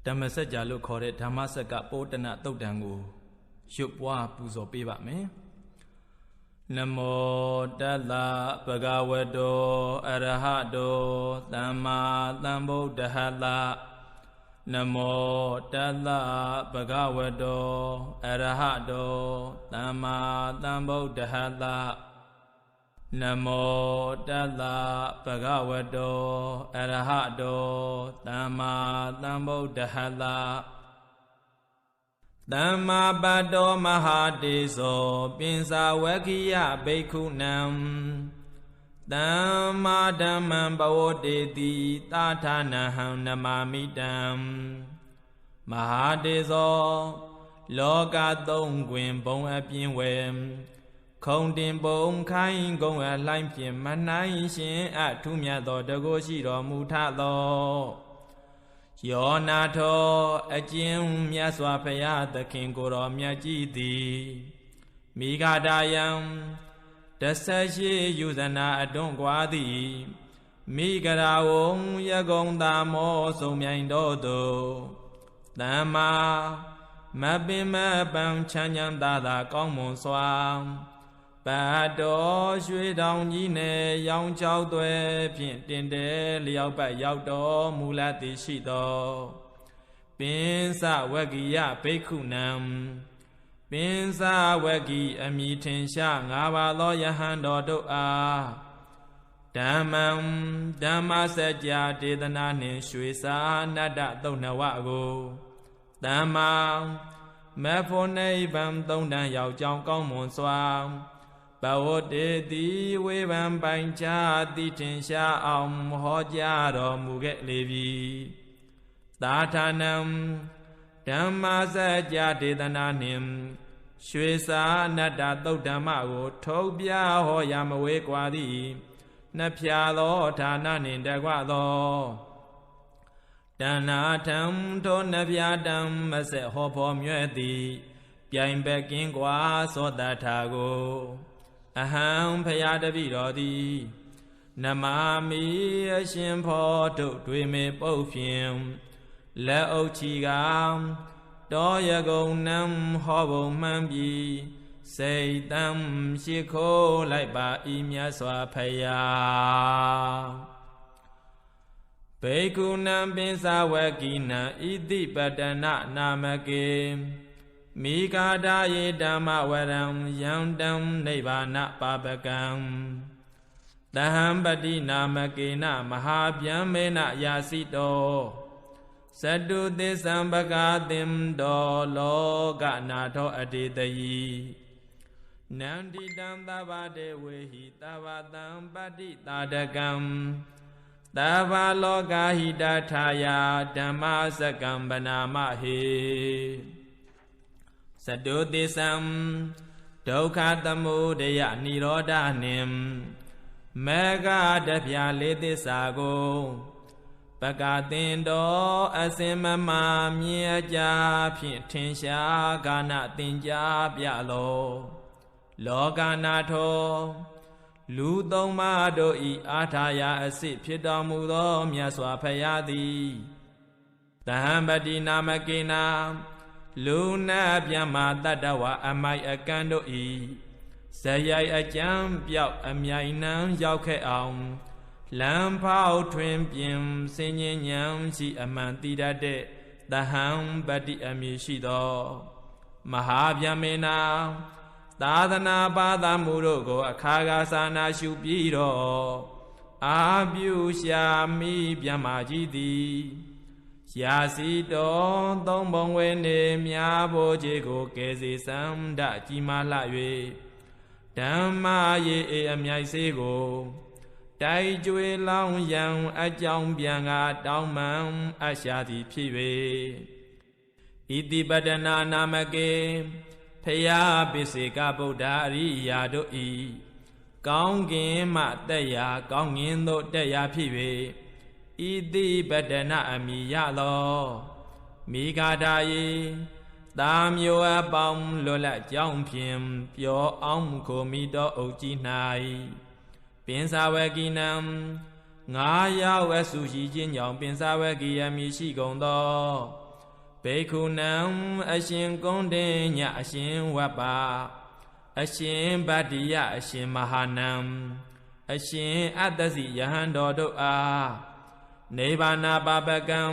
ဓမ္မစကြာလို့ခေါ်တဲ့ဓမ္မစက္ကပောတနသုတ်တံကိုရွတ်ပွားပူဇော်ပေးပါမယ်နမောတတ္တဗုဒ္ဓဝတ္တောအရဟတောသမ္မာသမ္ဗုဒ္ဓဟတနမောတတ္တဗုဒ္ဓဝတ္တောအရဟတောသမ္မာသမ္ဗုဒ္ဓဟတနမောတတ္တဗုဒ္ဓဝတ္တောအရဟတောသမ္မာသမ္ဗုဒ္ဓဟတသမ္မာပတ်တောမဟာတေဇောပိဉ္စာဝက္ခိယဘိက္ခုနံသမ္မာဓမ္မံဘဝတေတိသာဌာနဟံနမာမိတံမဟာတေဇောလောကသုံးတွင်ဘုံအပြင်းဝဲခုံတင်ပုံခိုင်းကုံအလှိုင်းဖြင့်မနိုင်ရှင်အထုမြတ်သောတကုရှိတော်မူထသောယောနာထောအကျဉ်မြတ်စွာဘုရားသခင်ကိုယ်တော်မြတ်ကြီးသည်မိဂဒာယံ18ယူဇနာအတွန်းကွာသည်မိဂရာဝံယကုံသာမောဆုံးမြိုင်တော်သို့သမ္မာမပင်မပံချမ်းချမ်းသာသာကောင်းမွန်စွာပတ်တော်ရွှေတောင်ကြီးနယ်ရောင်ချောက်သွဲဖြင့်တင်တယ်လျောက်ပတ်ရောက်တော်မူလသည်ရှိသောပိဉ္စဝဂ္ဂိယဘိက္ခုနံပိဉ္စဝဂ္ဂိအမိထင်ရှား၅ပါးသောယဟန်တော်တို့အားဓမ္မံဓမ္မစကြာဒေသနာနှင့်ရွှေစာနတ္တသုတ်နဝကိုသမ္မာမေဖို့နိဗ္ဗာန်သုံးတန်ရောက်ကြောင်းကောင်းမွန်စွာဘဝတေတိဝေဘံပိုင်ချာတိထင်ရှားအောင်ဟောကြားတော်မူခဲ့လေပြီသာဌာနံဓမ္မစကြာဒေသနာနှင့်ရွှေစာနတ္တသုတ်ဓမ္မကိုထုတ်ပြဟောရမဝေကွာသည်နှစ်ဖြာသောဌာနနှင့်တကွသောတဏ္ဍာထံထိုနှစ်ဖြာတံမဆက်ဟောဖော်မြဲသည်ပြိုင်ဘက်ကင်းကွာသောတထာကိုအဟံဖရာတပိတော်သည်နမာမိအရှင်ဖောတို့တွေမေပုတ်ဖြင့်လက်အုပ်ချီကတောရကုံနံဟောဘုံမှန်ပြီးစိတ်တံရှိခိုးလိုက်ပါဤမြတ်စွာဘုရားဘိက္ခုနံပိဉ္စဝဂ္ဂိနံဣတိပတနာနာမကေမိဂါဒယေဓမ္မဝရံယံတံနိဗ္ဗာနပါပကံတဟံပတိနာမကေနမဟာဗျံမေနယာစိတောသတုသစ္ဆံပကာသင်္တောလောကနာထောအတေတယိနန္တိတံသဗ္ဗတေဝေဟိသဗ္ဗတံပတိတာဒကံသဗ္ဗလောကဟိတထာယဓမ္မစကံပနာမဟေသတုသစ္ဆံဒုက္ခသမုဒယနိရောဓနှင့်မေဃတပြာလေးသစ္စာကိုပကာသင်တော်အစင်မမမြင်အကြဖြင့်ထင်ရှားကာနသင်ကြားပြလောလောကနာထောလူသုံးပါးတို့ဤအာထာယအစစ်ဖြစ်တော်မူသောမြတ်စွာဘုရားသည်တဟံပတိနာမကေနာလူနာပြမတတ္တဝအမိုက်အကန့်တို့ဤဇယိုက်အကြံပြောက်အမြိုင်နှံရောက်ခဲ့အောင်လမ်းဖောက်ထွင်ပြင်စင်ញဉ္ဉံရှိအမှန်တိတတ်တဲ့တဟံပတိအမည်ရှိသောမဟာဗျမေနာသာသနာပါဒမှုတို့ကိုအခါခါစာနာရှုပြီးတော့အာပြုရှာမိဗျမကြီးသည်ရာစီတော်သုံးဘုံဝေနေမြာဖို့ခြင်းကိုကယ်စေစံဒကြီးမားလှ၍ဓမ္မရေအမြိုက်စေးကိုတိုက်ကြွေလောင်းရန်အကြောင်းပြန်ကတောင်းမှန်အရှာသည်ဖြစ်၍ဣတိပတနာနာမကေဖယားပိစေကဗုဒ္ဓအရိယာတို့ဤကောင်းကင်မှတက်ရာကောင်းငင်သို့တက်ရာဖြစ်၍ဣတိပတနာအမိယသောမိဂါဒာယေတာမျိုးအပေါင်းလွတ်လပ်ကြောင်းဖြင့်ပျော်အောင်ကိုမိတော်အုပ်ကြီး၌ပိဉ္စဝဂ္ဂိနံငါးယောက်အဆုရှိခြင်းကြောင့်ပိဉ္စဝဂ္ဂိယမည်ရှိကုန်သော ဘေခုနံအရှင်ကုန်းတင်ညအရှင်ဝပ္ပအရှင်ဗတ္တိယအရှင်မဟာနံအရှင်အတ္တစီယဟန်တော်တို့အားနိဗ္ဗာနပါပကံ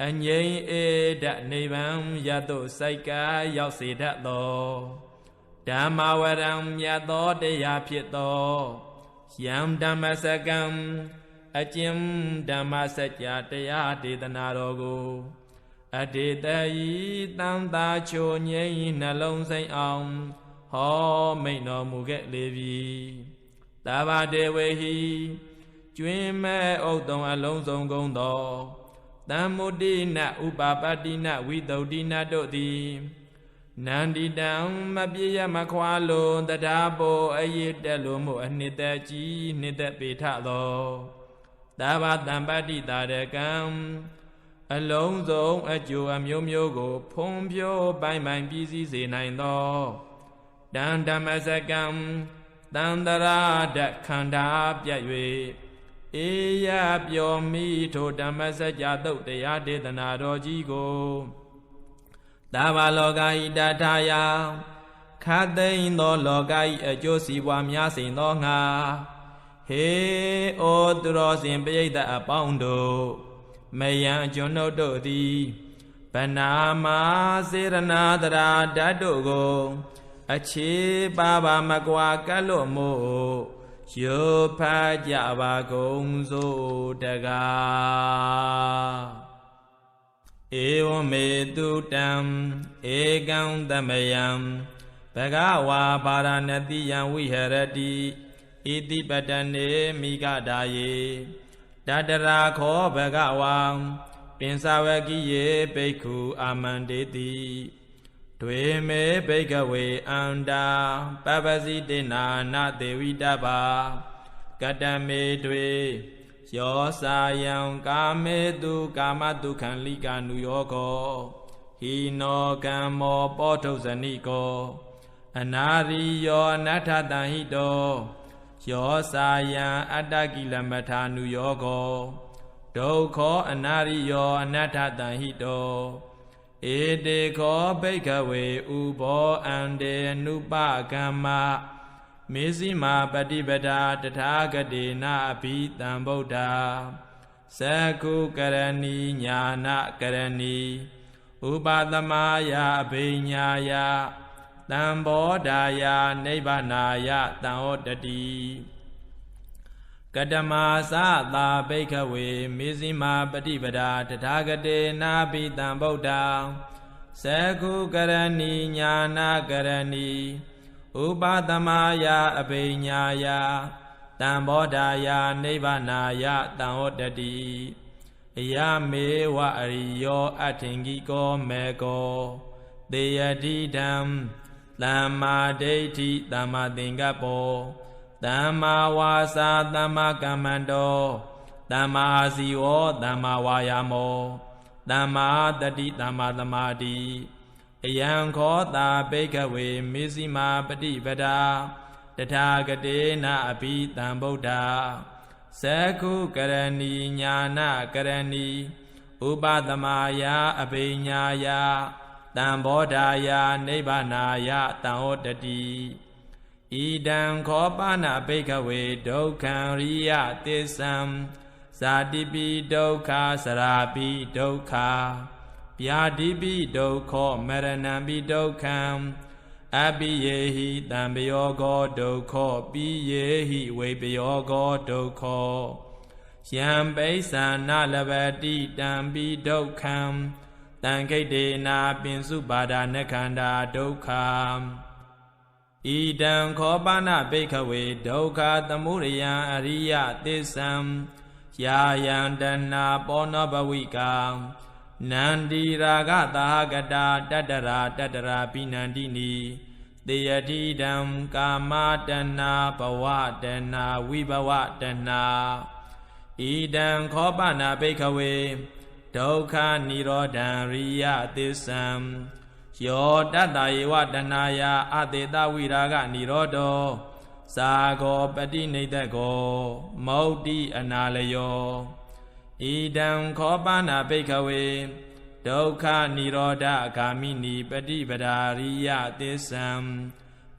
အငြိမ်းအေဒနိဗ္ဗာန်ရတုစိုက်ကရောက်စေတတ်သောဓမ္မဝရံမြတ်သောတရားဖြစ်သောယံဓမ္မစကံအကျဉ်ဓမ္မစကြာတရားဒေသနာတော်ကိုအတေတယီတန်တာချိုငြိမ်းနှလုံးစိမ်အောင်ဟောမိန်တော်မူခဲ့လေပြီတဘာတေဝေဟိကျွင်းမဲ့ဥဒ္ဒံအလုံးစုံကုန်သောတမ္မုဒိနဥပပတ္တိနဝိသုဒ္ဓိနတို့သည်နန္ဒီတံမပြည့်ရမခွာလုံးတရားပေါ်အရေးတက်လို့မို့အနှစ်သက်ကြီးနှစ်သက်ပေထသောတဘာတံပတ္တိတာရကံအလုံးစုံအကျိုးအမျိုးမျိုးကိုဖုံးဖြိုးပိုင်ပိုင်ပြည့်စည်စေနိုင်သောတန်ဓမ္မစကံတန္တရာဓခန္ဓာပြတ်၍အေယပြောမိထိုဓမ္မစကြာတုတ်တရားဒေသနာတော်ကြီးကိုတဘာလောကဤတထာယခသိမ့်သောလောကဤအကျိုးစီးပွားများစိန်သောငါဟေဩသူတော်စင်ပရိသတ်အပေါင်းတို့မယံကျွန်ုပ်တို့သည်ဗနာမာစေရနာတရာဓာတ်တို့ကိုအခြေပါပါမကွာကတ်လို့မို့ယောဖာကြပါကုန်စို့တကားဧဝမေတုတံဧကံသမယံဘဂဝါပါရဏတိယံဝိဟရတိဣတိပတနေမိဂဒါယေတတရာခောဘဂဝံပင်စဝကိယေဘိက္ခုအာမန္တေတိတွေမေဘိကဝေအန္တာပပစီတေနာနာဒေဝိတဘာကတမေတွေယောစာယံကာမေတုကာမတုခံလိကာနုယောကောဟိနောကမ္မောပောထုဇဏိကောအနာရိယောအနတ္ထတံဟိတောယောစာယံအတ္တကိလမထာနုယောကောဒုက္ခောအနာရိယောအနတ္ထတံဟိတောဧတေခောဘိက္ခဝေဥဘောအန္တေနုပကမ္မမေဇိမာပฏิပဒါတထာဂတေနအဘိတံဗုဒ္ဓသက္ခုကရဏီညာနာကရဏီဥပသမယအဘိညာယတံဘောဓာယနိဗ္ဗာနာယတံဟောတတိကတမသသာဘိက္ခဝေမေဇိမာပฏิပဒါတထာဂတေနာဘိတံဗုဒ္ဓသက္ခုကရဏီညာနာကရဏီဥပသမယအဘိညာယတံဘောဓာယနိဗ္ဗာနာယတံဟောတတိအယမေဝအရိယောအထင်ကြီးကောမေကောသေယတိဓမ္သမ္မာဒိဋ္ဌိသမ္မာသင်္ကပ္ပောသမ္မာဝါစာသမ္မာကမ္မန္တောသမ္မာအာဇီဝောသမ္မာဝါယာမောသမ္မာတတိသမ္မာသမာဓိအယံခောတာဘိက္ခဝေမေဇိမာပฏิပဒါတထာဂတေနအဘိတံဗုဒ္ဓသက္ခုကရဏီညာနာကရဏီဥပသမယအဘိညာယတံဘောဓာယနိဗ္ဗာနာယတံဟောတတိဣဒံခောပနာဘိက္ခဝေဒုက္ခံရိယသစ္စံဇာတိပိဒုက္ခစရာပိဒုက္ခဗျာတိပိဒုက္ခောမရဏံပိဒုက္ခံအပိယေဟိတံပယောဂောဒုက္ခောပိယေဟိဝေပယောဂောဒုက္ခောယံပိဿာနလဗတိတံပိဒုက္ခံတံခိတေနာပင်စုပါဒနခန္ဓာဒုက္ခဣဒံခောပနဘိက္ခဝေဒုက္ခသမုဒယံအရိယသစ္စံယာယံတဏပောနောဘဝိကံနန္ဒီရာဂသာဂတာတတရာပိနန္တိနီသေယတိဓမ္ကာမတဏဘဝတဏဝိဘဝတဏဣဒံခောပနဘိက္ခဝေဒုက္ခនិရောဓံရိယသစ္စံယောတတ္တယေဝတဏယအတေတဝိရာဂនិရောဓောသာဂောပတိနိဒကောမௌတိအနာလယောဣဒံခောပနာဘိက္ခဝေဒ ဒုက္ခនិရောဓဂာမိနိပฏิပဒါရိယသစ္စံ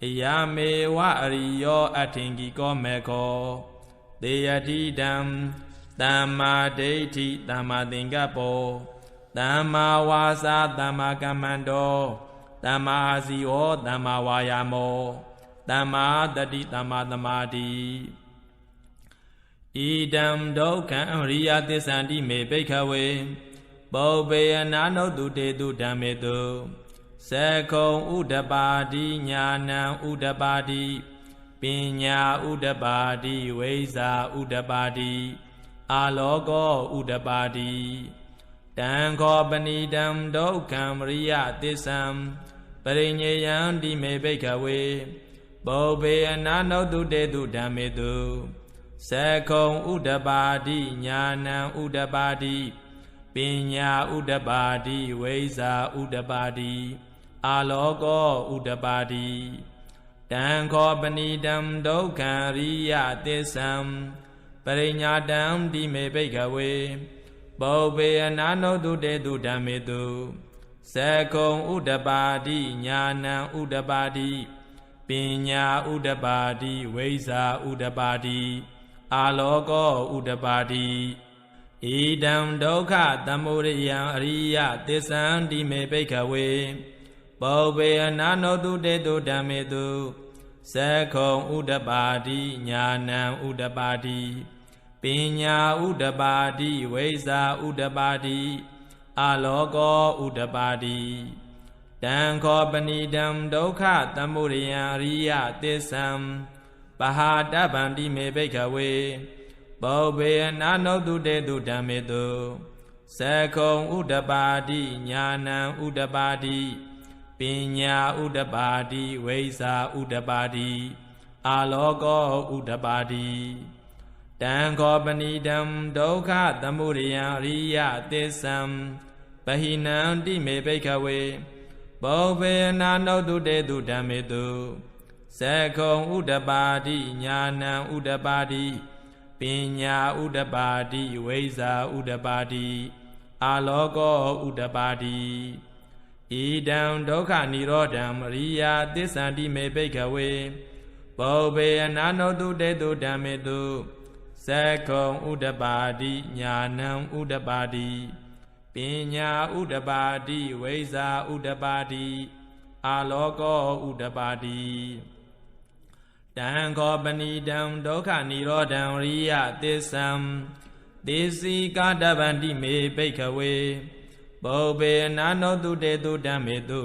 အယမေဝအရိယောအထင်ကြီးကောမေခောတေယတိတံသမ္မာဒိဋ္ဌိသမ္မာသင်္ကပ္ပောသမ္မာဝါစာသမ္မာကမ္မန္တောသမ္မာအာဇီဝောသမ္မာဝါယာမောသမ္မာတတိသမ္မာသမာဓိဣဒံဒုက္ခံအရိယသစ္ဆန္တိမေဘိက္ခဝေပုပ္ပေယနာနုတုတေတုဓမ္မေတုသက္ခုံဥဒပါတိညာဏံဥဒပါတိပညာဥဒပါတိဝိဇ္ဇာဥဒပါတိအာလောကောဥဒပါတိတံခောပဏိတံဒုက္ခံအရိယသစ္ဆံပရိညေယံတိမေဘိက္ခဝေပုပ္ပေယနာနုတုတေတုဓမ္မေတုသက္ခုံဥဒပါတိညာဏံဥဒပါတိပညာဥဒပါတိဝိဇ္ဇာဥဒပါတိအာလောကောဥဒပါတိတံခောပဏိတံဒုက္ခံရိယသစ္ဆံပရိညာတံတိမေဘိက္ခဝေပုပ္ပေယနာနုတုတေတုဓမ္မေတုသက္ခုံဥဒပါတိညာဏံဥဒပါတိပညာဥဒပါတိဝိဇ္ဇာဥဒပါတိအာလောကောဥဒပါတိဣဒံဒုက္ခသမုဒယံအရိယသစ္ဆံတိမေဘိက္ခဝေပုပ္ပေယနာနုတုတေတုဓမ္မေတုသက္ခုံဥဒပါတိညာဏံဥဒပါတိပညာဥဒပါတိဝိဇ္ဇာဥဒပါတိအာလောကောဥဒပါတိတံခောပဏိတံဒုက္ခသမုဒယံအရိယသစ္ဆံပဟာတဗန္တိမေဘိက္ခဝေပုပ္ပေယနာနုတုတေတုဓမ္မေတုသက္ခုံဥဒပါတိညာဏံဥဒပါတိပညာဥဒပါတိဝိဇ္ဇာဥဒပါတိအာလောကောဥဒပါတိတံခောပဏိတံဒုက္ခသမုဒယံအရိယသစ္ဆံပဟိနံတိမေဘိက္ခဝေပုပ္ပေယနာနုတုတေတုဓမ္မေတုသက္ခုံဥဒပါတိညာဏံဥဒပါတိပညာဥဒပါတိဝိဇ္ဇာဥဒပါတိအာလောကောဥဒပါတိဣဒံဒုက္ခនិရောဓံအရိယသစ္ဆန္တိမေဘိက္ခဝေပုပ္ပေယနာနုတုတေတုဓမ္မေတုသက္ခုံဥဒပါတိညာဏံဥဒပါတိပညာဥဒပါတိဝိဇ္ဇာဥဒပါတိအာလောကောဥဒပါတိတံခောပဏိတံဒုက္ခនិရောဓံအရိယသစ္ဆံသေစီကာတဗန္တိမေဘိက္ခဝေပုပ္ပေယနာနုတုတေတုဓမ္မေတု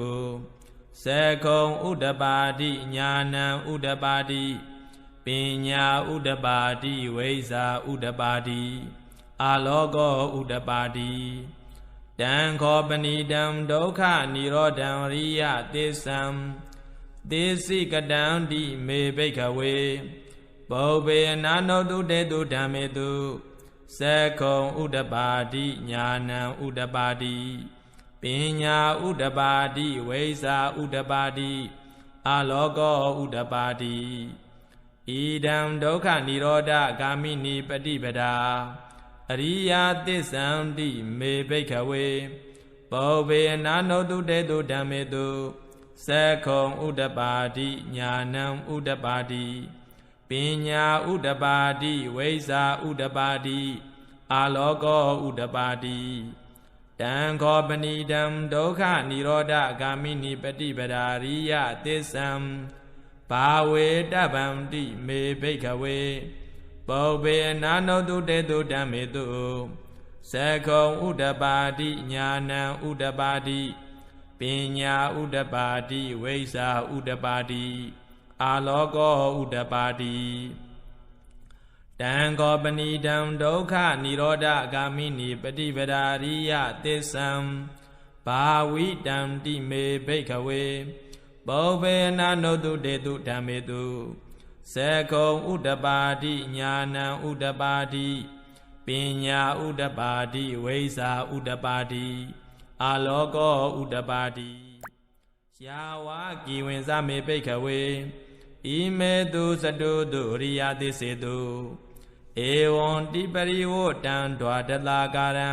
သက္ခုံဥဒပါတိညာဏံဥဒပါတိပညာဥဒပါတိဝိဇ္ဇာဥဒပါတိအာလောကောဥဒပါတိတံခောပဏိတံဒုက္ခនិရောဓံအရိယသစ္ဆံသေစိကတံတိမေဘိက္ခဝေပုပ္ပေယနာနုတုတေတုဓမ္မေတုသက္ခုံဥဒပါတိညာဏံဥဒပါတိပညာဥဒပါတိဝိဇ္ဇာဥဒပါတိအာလောကောဥဒပါတိဣဒံဒုက္ခនិရောဓဂာမိနိပฏิပဒါအရိယသစ္ဆန္တိမေဘိက္ခဝေပုပ္ပေယနာနုတုတေတုဓမ္မေတုသက္ခုံဥဒပါတိညာဏံဥဒပါတိပညာဥဒပါတိဝိဇ္ဇာဥဒပါတိအာလောကောဥဒပါတိတံခောပဏိတံဒုက္ခនិရောဓဂာမိနိပฏิပဒါရိယသစ္ဆံဘာဝေတဗန္တိမေဘိက္ခဝေပုပ္ပေယနာနုတုတေတုဓမ္မေတုသက္ခုံဥဒပါတိညာဏံဥဒပါတိပညာဥဒပါတိဝိဇ္ဇာဥဒပါတိအာလောကောဥဒပါတိတံခောပဏိတံဒုက္ခនិရောဓဂာမိနိပฏิပဒါရိယသစ္ဆံဘာဝိတံတိမေဘိက္ခဝေပုပ္ပေယနာနုတုတေတုဓမ္မေတုသက္ခုံဥဒပါတိညာဏံဥဒပါတိပညာဥဒပါတိဝိဇ္ဇာဥဒပါတိအာလောကောဥဒပါတိယာဝကိဝင်စမေဘိက္ခဝေဣမေတုသတုတုအရိယသစ္စေတုဧဝံတိပရိဝတံဒွါတလာကာရံ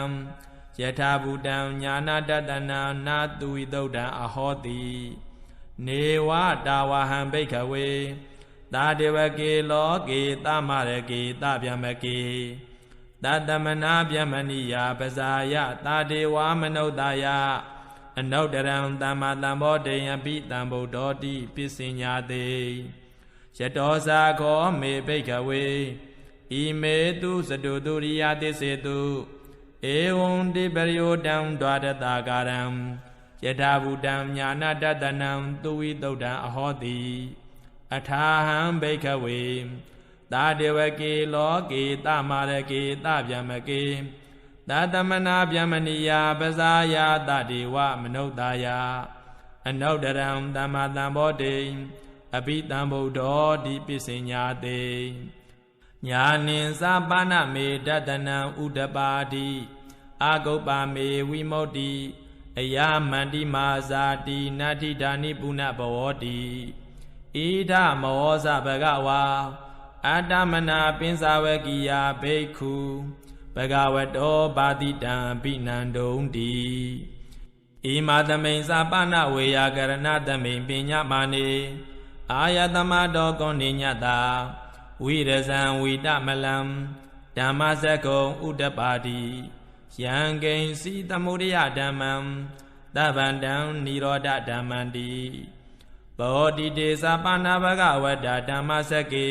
ယ ထာဘူတံညာနာတတနာနာသူဝိသုဒ္ဓံအဟောတိနေဝတာဝဟံဘိက္ခဝေသာဒေဝကေလောကေသမရကေသဗျမကေသတ္တမနာဗျမဏိယပဇာယသာဒေဝမနုဿာယအနုတ္တရံသမ္မာသမ္ဗောဓိယံပိတံဗုဒ္ဓောတိပစ္စညာတေယတောဇာခောမေဘိက္ခဝေဣမေတုစတုတုရိယသစ္စေတုဧဝံတိပရိယောတံဒွါရတကာရံယထာဘူတံညာနာတတနံသူဝိသုဒ္ဓံအဟောတိအထာဟံဘိက္ခဝေသာဒေဝကေလောကေသမရကေသဗျမကေသတ္တမနာဗျမဏိယပဇာယသဒေဝမနုဿာယအနုတ္တရံသမ္မာသမ္ဗောဓိအဘိတံဗုဒ္ဓောတိပစ္စညာတေညာနိသပါဏမေတတနံဥဒပါတိအာဂုပ္ပမေဝိမု tti အယမန္တိမာဇာတိနတ္ထိဒာနိပုဏ္ဏဘဝတိဣဒမောဇဘဂဝါအတ္တမနာပင်စာဝကိယဘိက္ခုဘဂဝတောပါတိတံပိနန္ဒုံတိဣမာသမိန်သပါဏဝေယကရဏသမိန်ပညာမာနေအာယတမတောကုဏ္ဏညတဝိရဇံဝိတမလံဓမ္မစကုံဥဒပါတိယံကိဉ္စီသမုဒယဓမ္မံသဗ္ဗန္တံနိရောဓဓမ္မန္တိဘောတိတေသပါဏဘဂဝတ္တဓမ္မစကေ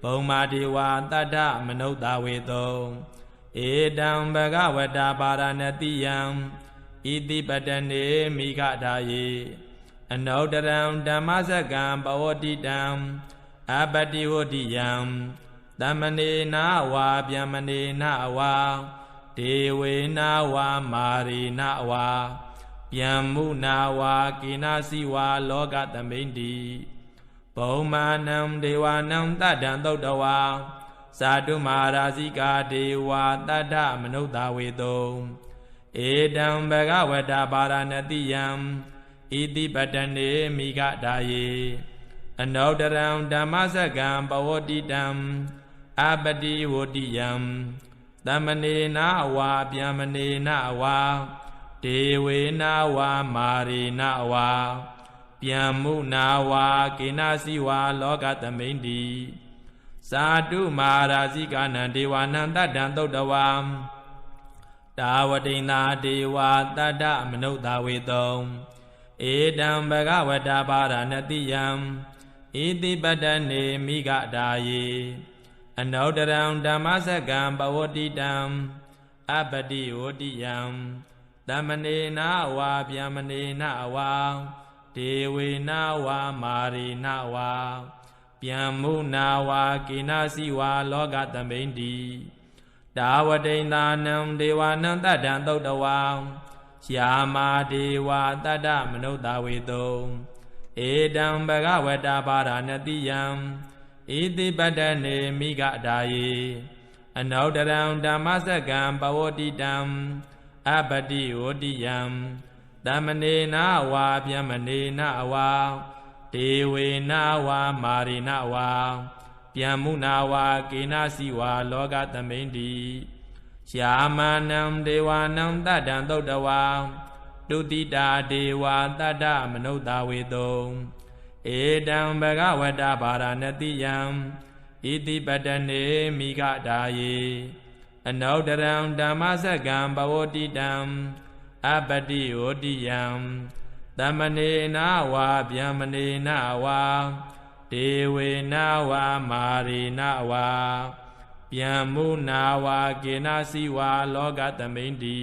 ဘုံမာဒေဝတတ္ထမနုဿဝေတောဧတံဘဂဝတ္တပါရဏတိယံဣတိပတနေမိဂဒါယေအနုတ္တရံဓမ္မစကံဘဝတိတံအပတိဝတိယံသမနေနာဝါဗျမနေနာဝါဒေဝေနာဝါမာရိနာဝါဗျမ္မုနာဝါကိနာစီဝါလောကသမိန်တိဘုံမာနံဒေဝနံတတ္တံသုတ်တဝါသာတုမာရာဇိကာဒေဝတတ္ထမနုဿဝေတောဧတံဘဂဝတ္တပါရဏတိယံဣတိပတနေမိဂဒါယေအနုတ္တရံဓမ္မစကံဘဝတိတံအပတိဝတိယံသမနေနာဝါဗျမနေနာဝါဒေဝေနာဝါမာရိနာဝါဗျမ္မုနာဝါကိနာစီဝါလောကသမိန်တိသာတုမာရာဇိကာနံဒေဝနံတတ္တံသုတ်တဝါတာဝတိန်သာဒေဝတတ္တမနုဿဝေတောဧတံဘဂဝတ္တပါရဏတိယံဣတိပတနေမိဂဒါယေအနုတ္တရံဓမ္မစကံဘဝတိတံအပတိဝတိယံသမနေနာဝါဗျမနေနာဝါဒေဝေနာဝါမာရိနာဝါဗျမ္မုနာဝါကိနာစီဝါလောကသမိန်တိတာဝတိန်သာနံဒေဝနံတတ္တံသုတ်တဝါယာမာဒေဝတတ္တမနုဿဝေတောဧတံဘဂဝတ္တပါရဏတိယံဣတိပတနေမိဂဒါယေအနုတ္တရံဓမ္မစကံဘဝတိတံအပတိဝတိယံသမနေနာဝါဗျမနေနာဝါဒေဝေနာဝါမာရိနာဝါဗျမ္မုနာဝါကိနာစီဝါလောကသမိန်တိယာမနံဒေဝနံတတ္တံသုတ်တဝါတုတိတာဒေဝတတ္တမနုဿဝေတောဧတံဘဂဝတ္တပါရဏတိယံဣတိပတနေမိဂဒါယေအနုတ္တရံဓမ္မစကံဘဝတိတံအပတိဝတိယံသမနေနာဝါဗျမနေနာဝါဒေဝေနာဝါမာရိနာဝါဗျမ္မုနာဝါကိနာစီဝါလောကသမိန်တိ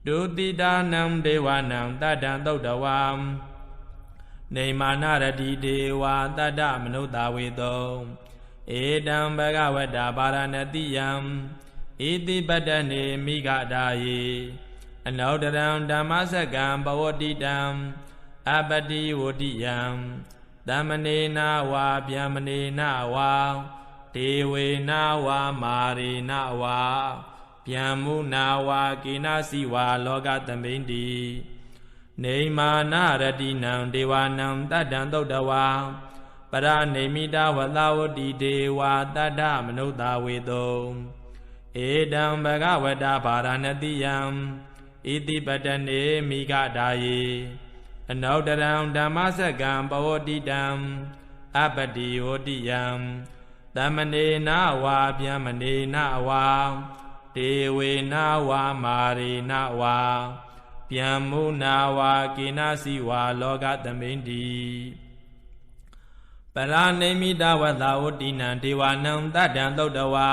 ဒုတိတာနံဒေဝနံတတ္တံသုတ်တဝါနေမာနရတိဒေဝတတ္တမနုဿဝေတောဧတံဘဂဝတ္တပါရဏတိယံဣတိပတနေမိဂဒါယေအနုတ္တရံဓမ္မစကံဘဝတိတံအပတိဝတိယံသမနေနာဝါဗျမနေနာဝါဒေဝေနာဝါမာရိနာဝါဗျမ္မုနာဝါကိနာစီဝါလောကသမိန်တိနေမာနရတိနံဒေဝနံတတ္တံသုတ်တဝါပရနေမိတာဝသဝတိဒေဝတတ္တမနုဿဝေတောဧ เอดังบกวตาภารณติยံอิติปตเนมิกดาเยอนุตตรังဓม္မစက္ကံပဝတိတံအပတိဝတိယံသမနေနဝါဗျမနေနဝါဒေဝေနဝါမာရေနဝါဗျမ္မုနာဝါကေနစီဝါလောကသမိန်တိပရဏိမိတဝတ္တဝတိနံဒေဝနံတတ္တံသုတ်တဝါ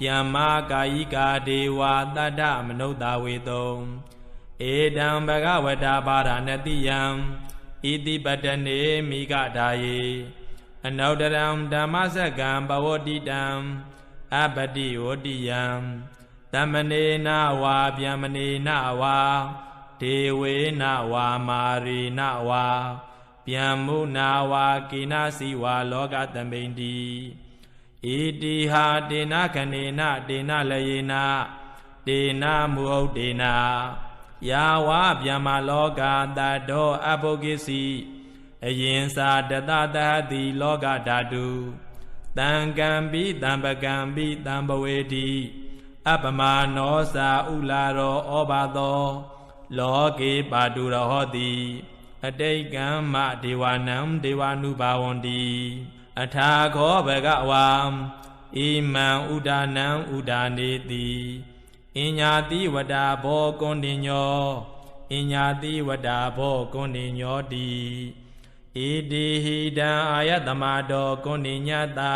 ဗျမ္မာကာယိကာဒေဝတတ္တမနုဿဝေတုံเอดังบกวตาภารณติยံอิติปตเนมิกดาเยอนุตตรังဓမ္မစက္ကံပဝတိတံအပတိဝတိယံသမနေနဝါဗျမနေနဝါဒေဝေနဝါမာရေနဝါဗျမ္မုနာဝါကေနစီဝါလောကသမိန်တိဣတိဟာတေနခဏေနတေနလယေနတေနမုဟုတ်တေနယာဝဗျမ္မာလောကတတောအဘုဂိစီအယင်စာတတတဟတိလောကဓာတုတံကံပိတံပကံပိတံပဝေတိအပမနောစာဥလာရောဩဘာသောလောကေပါတုရဟောတိအတိတ်ကမ္မဒေဝနံဒေဝ ानु ဘာဝန္တိအထာခောဘဂဝါဣမံဥဒါနံဥဒါနေတိအညာတိဝဒာဘောကွန်တင်ညောအညာတိဝဒာဘောကွန်တင်ညောတိဣတိဟိတံအာယတမတောကွန်တင်ညတာ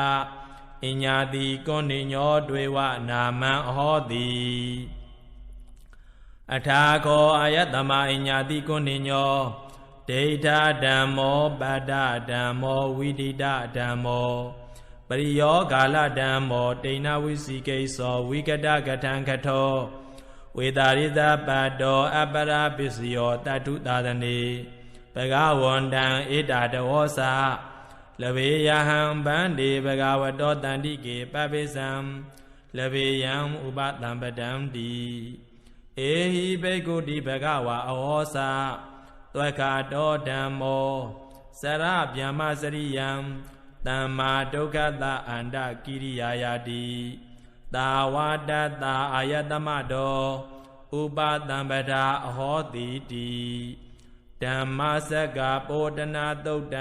အညာတိကွန်တင်ညောတွေဝနာမံဟောတိအထာခောအာယတမအညာတိကွန်တင်ညောဒိဋ္ဌဓမ္မောပတ္တဓမ္မောဝိဒိတဓမ္မောပရိယောဂာလဓမ္မောတိဏဝိစီကိသောဝိကတကထံခထောဝေတာရိသပတ္တောအပရပစ္စယောတတုသာသနေဘဂဝန္တံဧတာတဝောစာလဗေယဟံဗန္တိဘဂဝတောတန္တိကေပပိစံလဗေယံဥပတံပတံတိဧဟိဘိက္ခုတိဘဂဝါအဝောစာသွက္ခတောဓမ္မောစရဗျမ္မစရိယံသမ္မာဒုက္ခတအန္တကိရိယာယတိသာဝတ္တအာယတမတောဥပတံပဒာအဟောတိတိဓမ္မစက္ကပောတနာသုတ်တ